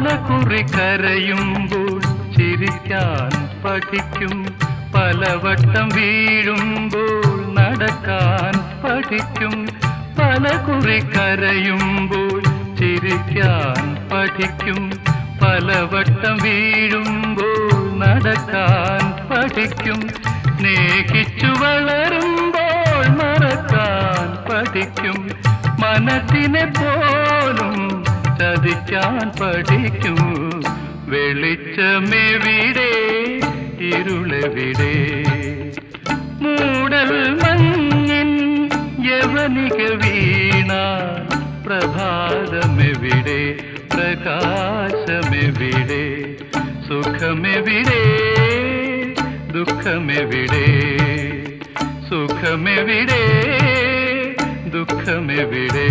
പലകുറി കരയുമ്പോൾ ചിരിക്കാൻ പഠിക്കും, പലവട്ടം വീഴുമ്പോൾ നടക്കാൻ പഠിക്കും. പലകുറി കരയുമ്പോൾ ചിരിക്കാൻ പഠിക്കും, പലവട്ടം വീഴുമ്പോൾ നടക്കാൻ പഠിക്കും. സ്നേഹിച്ചു വളരുമ്പോൾ മറക്കാൻ പഠിക്കും, മനസ്സിനെ പോലും ചതിക്കാൻ പഠിക്കും. വെളിച്ചമെവിടെ ഇരുളെവിടെ, മൂടൽ മഞ്ഞിൻ യവനിക വീണ പ്രഭാതമെവിടെ, പ്രകാശമെവിടെ, സുഖമെവിടെ ദുഃഖമെവിടെ, സുഖമെവിടെ ദുഃഖമെവിടെ.